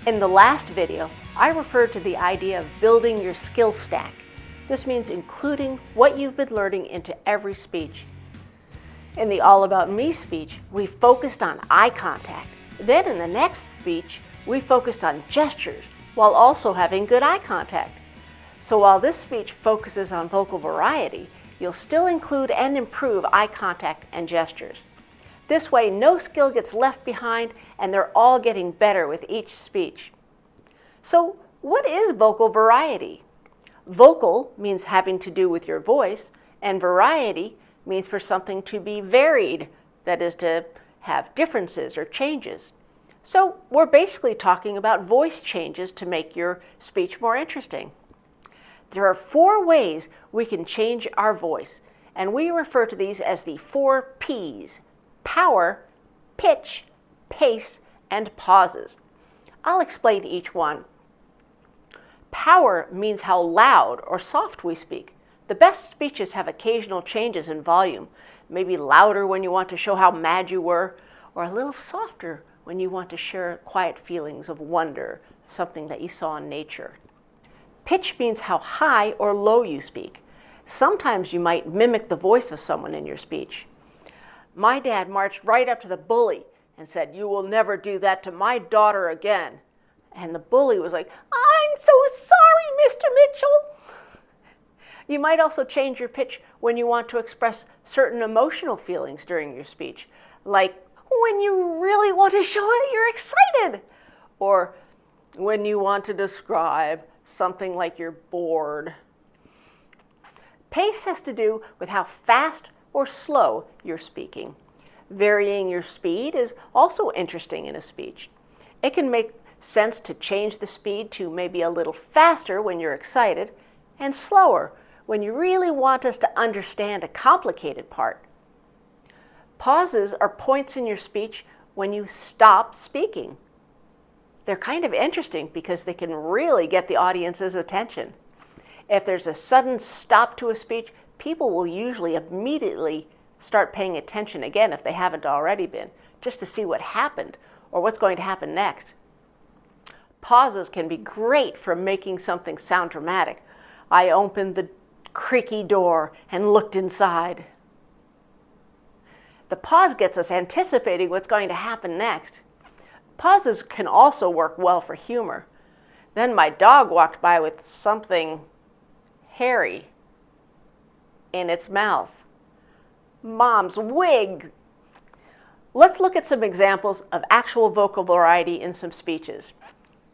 In the last video, I referred to the idea of building your skill stack. This means including what you've been learning into every speech. In the All About Me speech, we focused on eye contact. Then in the next speech, we focused on gestures while also having good eye contact. So while this speech focuses on vocal variety, you'll still include and improve eye contact and gestures. This way, no skill gets left behind and they're all getting better with each speech. So what is vocal variety? Vocal means having to do with your voice, and variety means for something to be varied, that is to have differences or changes. So we're basically talking about voice changes to make your speech more interesting. There are 4 ways we can change our voice, and we refer to these as the 4 P's: power, pitch, pace, and pauses. I'll explain each one. Power means how loud or soft we speak. The best speeches have occasional changes in volume, maybe louder when you want to show how mad you were, or a little softer when you want to share quiet feelings of wonder, something that you saw in nature. Pitch means how high or low you speak. Sometimes you might mimic the voice of someone in your speech. My dad marched right up to the bully and said, "You will never do that to my daughter again." And the bully was like, "I'm so sorry, Mr. Mitchell." You might also change your pitch when you want to express certain emotional feelings during your speech, like when you really want to show that you're excited, or when you want to describe something like you're bored. Pace has to do with how fast or slow you're speaking. Varying your speed is also interesting in a speech. It can make sense to change the speed to maybe a little faster when you're excited and slower when you really want us to understand a complicated part. Pauses are points in your speech when you stop speaking. They're kind of interesting because they can really get the audience's attention. If there's a sudden stop to a speech, people will usually immediately start paying attention again if they haven't already been, just to see what happened or what's going to happen next. Pauses can be great for making something sound dramatic. I opened the creaky door and looked inside. The pause gets us anticipating what's going to happen next. Pauses can also work well for humor. Then my dog walked by with something hairy in its mouth. Mom's wig. Let's look at some examples of actual vocal variety in some speeches.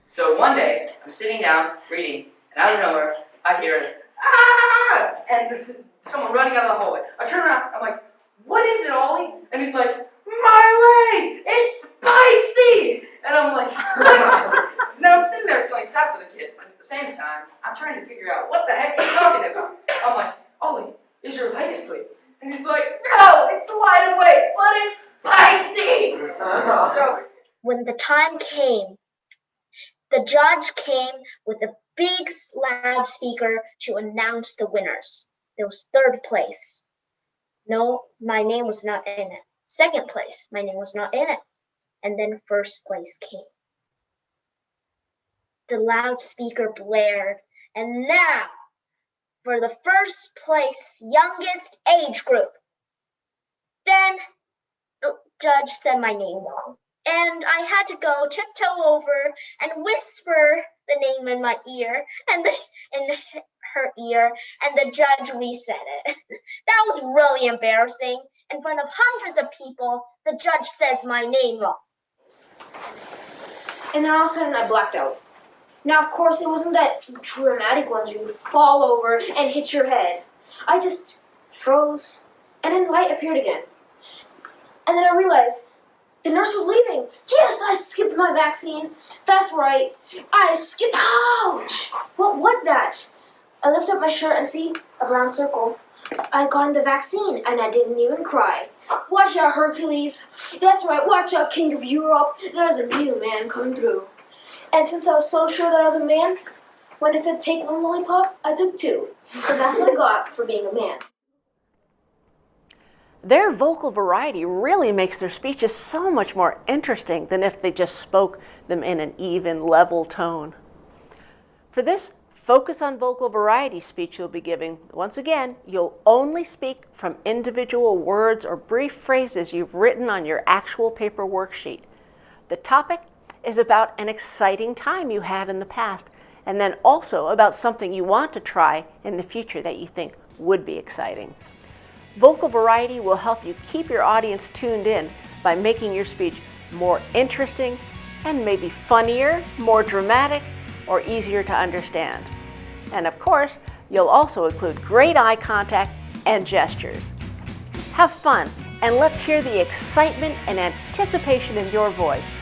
So one day, I'm sitting down, reading, and out of nowhere, I hear, "Ah!" and someone running out of the hallway. I turn around, I'm like, "What is it, Ollie?" And he's like, "My way! It's spicy!" And I'm like, "What?" Now I'm sitting there feeling sad for the kid, but at the same time, I'm trying to figure out what the heck he's talking about. I'm like, "Ollie, is your leg asleep?" And he's like, "No, it's wide awake, but it's spicy!" So, when the time came, the judge came with a big loudspeaker to announce the winners. There was 3rd place. No, my name was not in it. 2nd place, my name was not in it. And then 1st place came. The loudspeaker blared, and now for the 1st place youngest age group. Then the judge said my name wrong, and I had to go tiptoe over and whisper the name in my ear and in her ear, and the judge reset it. That was really embarrassing. In front of hundreds of people, the judge says my name wrong. And then all of a sudden I blacked out. Now, of course, it wasn't that dramatic ones where you fall over and hit your head. I just froze, and then light appeared again. And then I realized the nurse was leaving. Yes, I skipped my vaccine. That's right. I skipped. Ouch! What was that? I lift up my shirt and see a brown circle. I had gotten the vaccine, and I didn't even cry. Watch out, Hercules. That's right, watch out, King of Europe. There's a new man coming through. And since I was so sure that I was a man, when they said take 1 lollipop, I took 2. Because that's what I got for being a man. Their vocal variety really makes their speeches so much more interesting than if they just spoke them in an even, level tone. For this focus on vocal variety speech you'll be giving, once again, you'll only speak from individual words or brief phrases you've written on your actual paper worksheet. The topic is about an exciting time you had in the past, and then also about something you want to try in the future that you think would be exciting. Vocal variety will help you keep your audience tuned in by making your speech more interesting and maybe funnier, more dramatic, or easier to understand. And of course, you'll also include great eye contact and gestures. Have fun, and let's hear the excitement and anticipation in your voice.